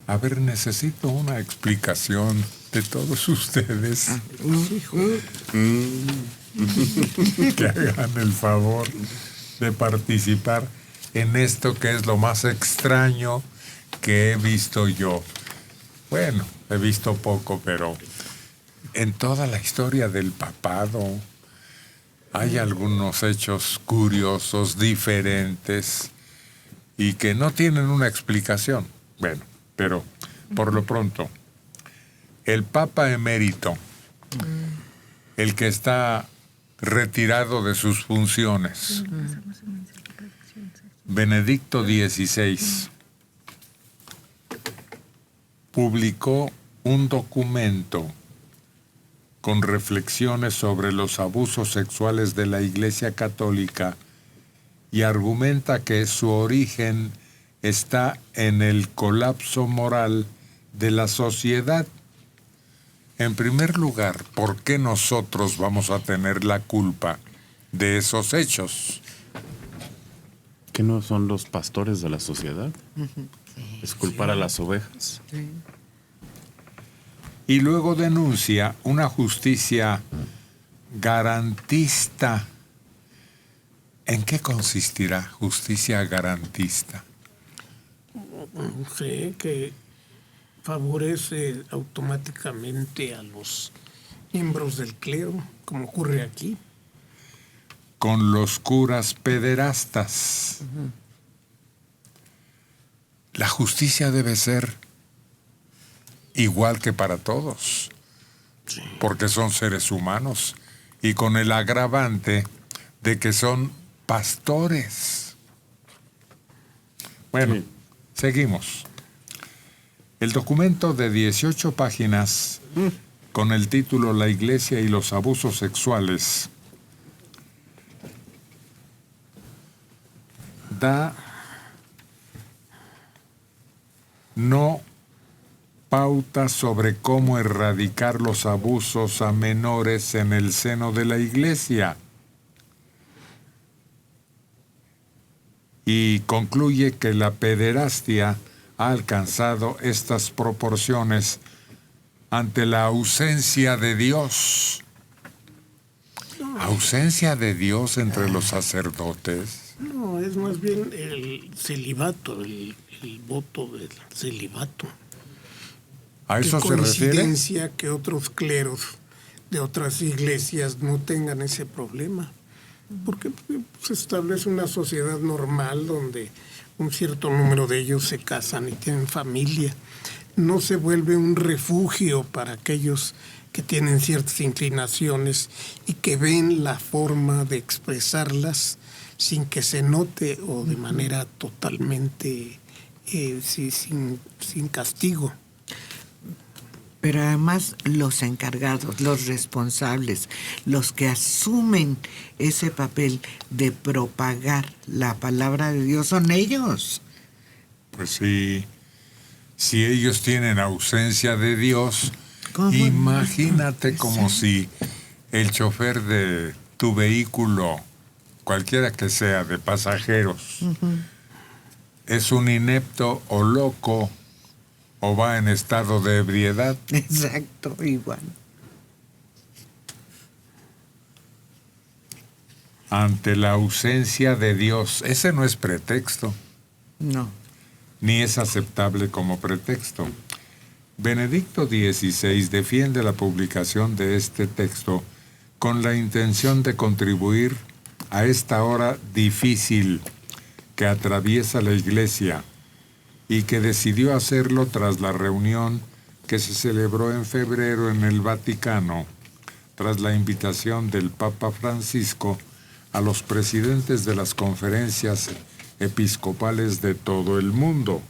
A ver, necesito una explicación de todos ustedes. Que hagan el favor de participar en esto que es lo más extraño que he visto yo. Bueno, he visto poco, pero en toda la historia del papado hay algunos hechos curiosos, diferentes, y que no tienen una explicación. Bueno, pero por lo pronto, el Papa emérito, el que está retirado de sus funciones, Benedicto XVI, publicó un documento con reflexiones sobre los abusos sexuales de la Iglesia Católica y argumenta que su origen está en el colapso moral de la sociedad. En primer lugar, ¿por qué nosotros vamos a tener la culpa de esos hechos? ¿Que no son los pastores de la sociedad? Sí, ¿Es culpar a las ovejas? sí. Y luego denuncia una justicia garantista. ¿En qué consistirá justicia garantista? Sí, que favorece automáticamente a los miembros del clero, como ocurre aquí. Con los curas pederastas. La justicia debe ser igual que para todos, porque son seres humanos y con el agravante de que son pastores. Bueno, Sí. seguimos. El documento de 18 páginas con el título La Iglesia y los abusos sexuales da no pautas sobre cómo erradicar los abusos a menores en el seno de la Iglesia. Y concluye que la pederastia ha alcanzado estas proporciones ante la ausencia de Dios. ¿Ausencia de Dios entre los sacerdotes? No, es más bien el celibato, el voto del celibato. ¿A eso Qué se refiere? coincidencia que otros cleros de otras iglesias no tengan ese problema. Porque se establece una sociedad normal donde un cierto número de ellos se casan y tienen familia. No se vuelve un refugio para aquellos que tienen ciertas inclinaciones y que ven la forma de expresarlas sin que se note o de manera totalmente sin castigo. Pero además los encargados, los responsables, los que asumen ese papel de propagar la palabra de Dios son ellos. Pues sí, si ellos tienen ausencia de Dios, ¿Cómo? imagínate como si el chofer de tu vehículo, cualquiera que sea, de pasajeros, es un inepto o loco o va en estado de ebriedad. Exacto, igual. Ante la ausencia de Dios, ese no es pretexto, No. ni es aceptable como pretexto. Benedicto XVI defiende la publicación de este texto con la intención de contribuir a esta hora difícil que atraviesa la Iglesia y que decidió hacerlo tras la reunión que se celebró en febrero en el Vaticano, tras la invitación del Papa Francisco a los presidentes de las conferencias episcopales de todo el mundo.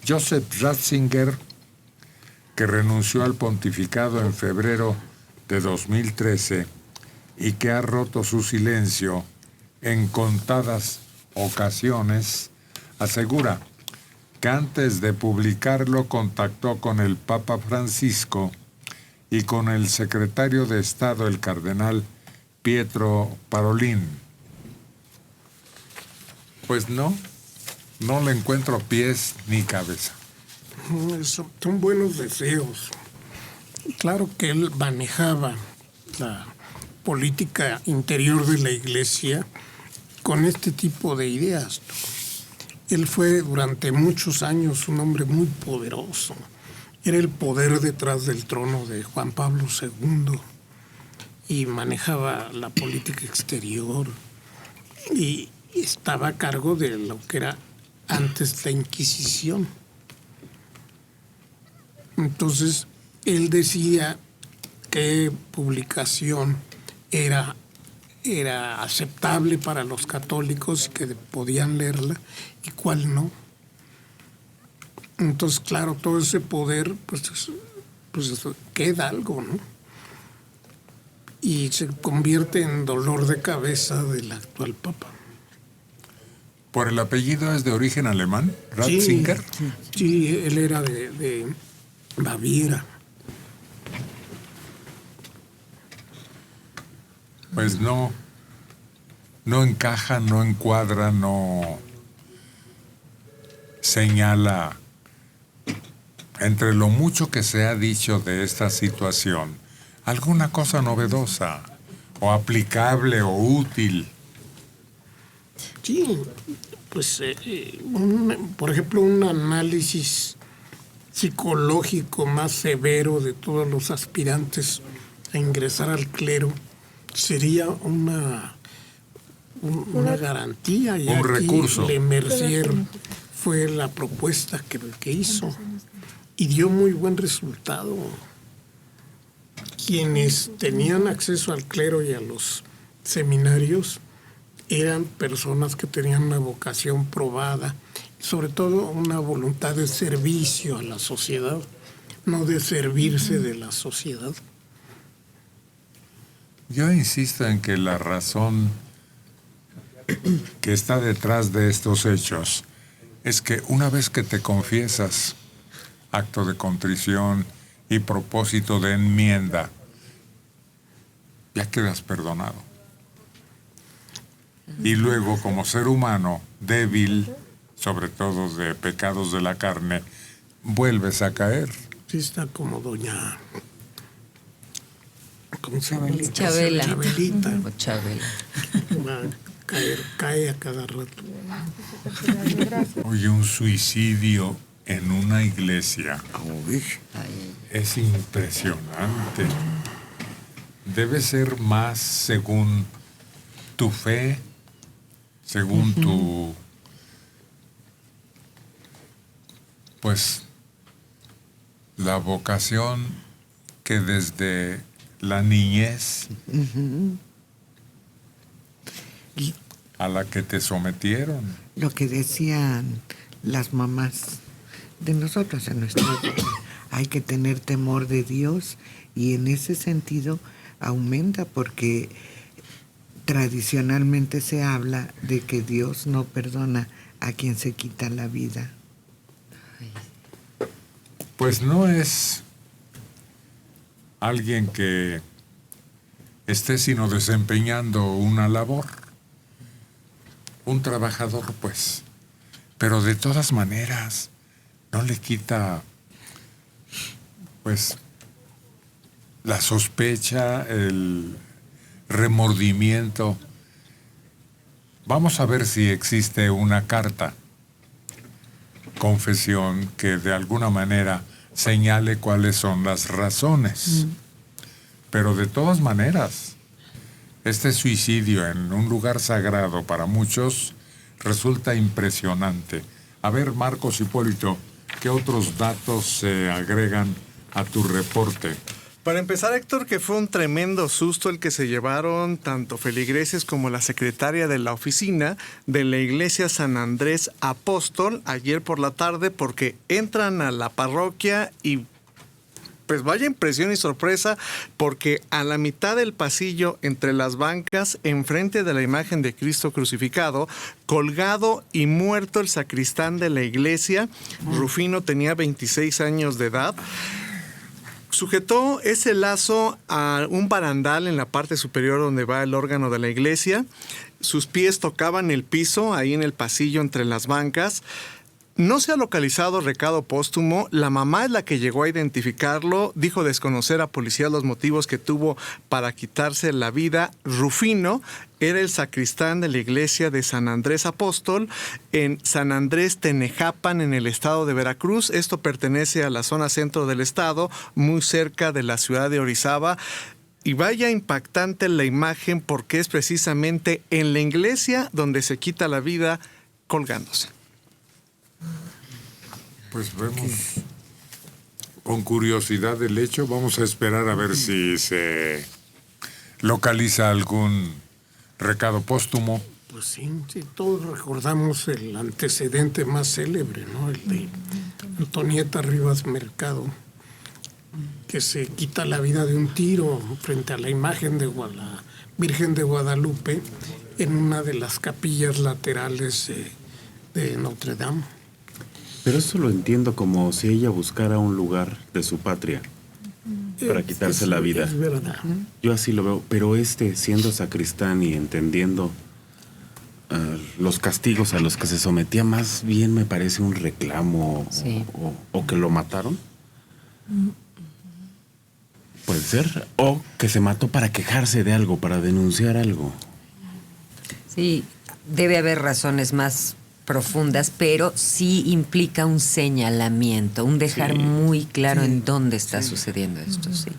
Joseph Ratzinger, que renunció al pontificado en febrero de 2013 y que ha roto su silencio en contadas ocasiones, asegura que antes de publicarlo contactó con el Papa Francisco y con el secretario de Estado, el cardenal Pietro Parolin. Pues no le encuentro pies ni cabeza. Son buenos deseos. Claro que él manejaba la política interior de la Iglesia con este tipo de ideas. Él fue durante muchos años un hombre muy poderoso. Era el poder detrás del trono de Juan Pablo II y manejaba la política exterior y estaba a cargo de lo que era antes la Inquisición. Entonces, él decía qué publicación era aceptable para los católicos y que podían leerla y cuál no. Entonces, claro, todo ese poder, pues queda algo, ¿no? Y se convierte en dolor de cabeza del actual Papa. ¿Por el apellido es de origen alemán? ¿Ratzinger? Sí, él era de Baviera. Pues no encaja, no encuadra, no señala entre lo mucho que se ha dicho de esta situación, alguna cosa novedosa o aplicable o útil. Sí, pues por ejemplo, un análisis psicológico más severo de todos los aspirantes a ingresar al clero sería una garantía. Y un recurso. Le Mercier fue la propuesta que hizo y dio muy buen resultado. Quienes tenían acceso al clero y a los seminarios eran personas que tenían una vocación probada, sobre todo una voluntad de servicio a la sociedad, no de servirse de la sociedad. Yo insisto en que la razón que está detrás de estos hechos es que una vez que te confiesas, acto de contrición y propósito de enmienda, ya quedas perdonado. Y luego, como ser humano débil, sobre todo de pecados de la carne, vuelves a caer. Sí, está como doña... ¿Cómo se llama? Chabela. Chabelita. O Chabela. Va a cae a cada rato. Oye, un suicidio en una iglesia es impresionante. Debe ser más según tu fe, según tu... pues la vocación que desde la niñez a la que te sometieron. Lo que decían las mamás de nosotros en nuestra vida, hay que tener temor de Dios, y en ese sentido aumenta porque tradicionalmente se habla de que Dios no perdona a quien se quita la vida. Pues no es alguien que esté sino desempeñando una labor, un trabajador, pues, pero de todas maneras no le quita, pues, la sospecha, el remordimiento. Vamos a ver si existe una carta, confesión, que de alguna manera señale cuáles son las razones. Pero de todas maneras, este suicidio en un lugar sagrado para muchos resulta impresionante. A ver, Marcos Hipólito, ¿qué otros datos se agregan a tu reporte? Para empezar, Héctor, que fue un tremendo susto el que se llevaron tanto feligreses como la secretaria de la oficina de la iglesia San Andrés Apóstol ayer por la tarde, porque entran a la parroquia y pues vaya impresión y sorpresa, porque a la mitad del pasillo entre las bancas, enfrente de la imagen de Cristo crucificado, colgado y muerto el sacristán de la iglesia, Rufino tenía 26 años de edad. Sujetó ese lazo a un barandal en la parte superior donde va el órgano de la iglesia. Sus pies tocaban el piso ahí en el pasillo entre las bancas. No se ha localizado recado póstumo. La mamá es la que llegó a identificarlo. Dijo desconocer a policías los motivos que tuvo para quitarse la vida. Rufino era el sacristán de la iglesia de San Andrés Apóstol en San Andrés Tenejapan, en el estado de Veracruz. Esto pertenece a la zona centro del estado, muy cerca de la ciudad de Orizaba. Y vaya impactante la imagen, porque es precisamente en la iglesia donde se quita la vida colgándose. Pues vemos con curiosidad el hecho. Vamos a esperar a ver si se localiza algún recado póstumo. Pues sí, todos recordamos el antecedente más célebre, ¿no? El de Antonieta Rivas Mercado, que se quita la vida de un tiro frente a la imagen de la Virgen de Guadalupe en una de las capillas laterales de Notre Dame. Pero eso lo entiendo como si ella buscara un lugar de su patria para quitarse la vida. Es verdad. Yo así lo veo, pero siendo sacristán y entendiendo los castigos a los que se sometía, más bien me parece un reclamo. Sí. O que lo mataron. Puede ser. O que se mató para quejarse de algo, para denunciar algo. Sí, debe haber razones más profundas, pero sí implica un señalamiento, un dejar muy claro en dónde está sucediendo esto, sí.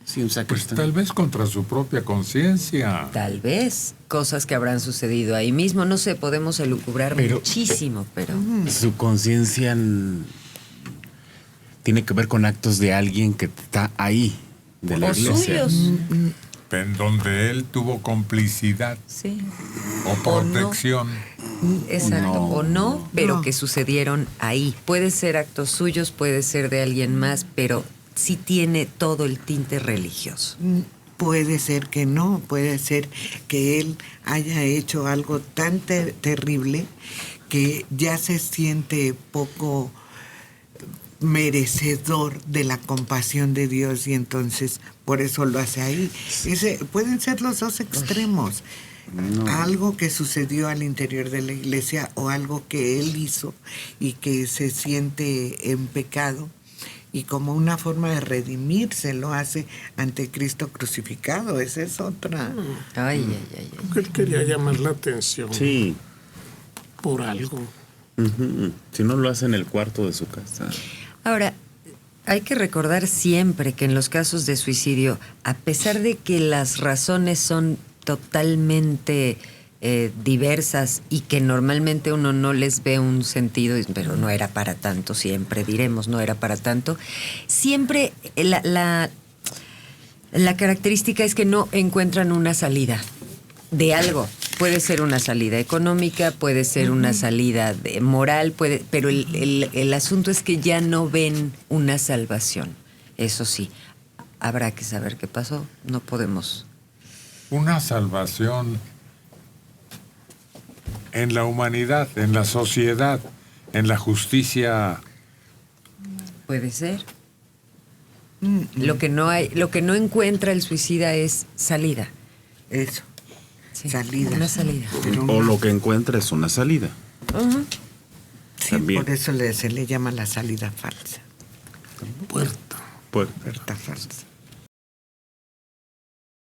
Sí, un Pues sacristán. tal vez contra su propia conciencia. Tal vez cosas que habrán sucedido ahí mismo, no sé, podemos elucubrar muchísimo, pero... Su conciencia tiene que ver con actos de alguien que está ahí, de la O iglesia. suyos. En donde él tuvo complicidad Sí, o protección. exacto, No. o no, pero No. que sucedieron ahí. Puede ser actos suyos, puede ser de alguien más, pero sí tiene todo el tinte religioso. Puede ser que no, puede ser que él haya hecho algo tan terrible que ya se siente poco merecedor de la compasión de Dios y entonces por eso lo hace ahí. Pueden ser los dos extremos. Algo que sucedió al interior de la iglesia o algo que él hizo y que se siente en pecado y como una forma de redimirse lo hace ante Cristo crucificado. Esa es otra. Ay, ay, ay. Porque él quería llamar la atención Sí. por algo. Ujú. Si no lo hace en el cuarto de su casa. Ahora, hay que recordar siempre que en los casos de suicidio, a pesar de que las razones son totalmente diversas y que normalmente uno no les ve un sentido, pero no era para tanto, siempre diremos, no era para tanto, siempre la característica es que no encuentran una salida de algo. Puede ser una salida económica, puede ser una salida moral, pero el asunto es que ya no ven una salvación. Eso sí, habrá que saber qué pasó. No podemos. Una salvación en la humanidad, en la sociedad, en la justicia. Puede ser. Lo que no encuentra el suicida es salida. Eso. Sí, Salida. una salida. Pero O lo que encuentra es una salida. Ujú. sí, también. por eso se le llama la salida falsa. Puerta. Pues, Puerta falsa.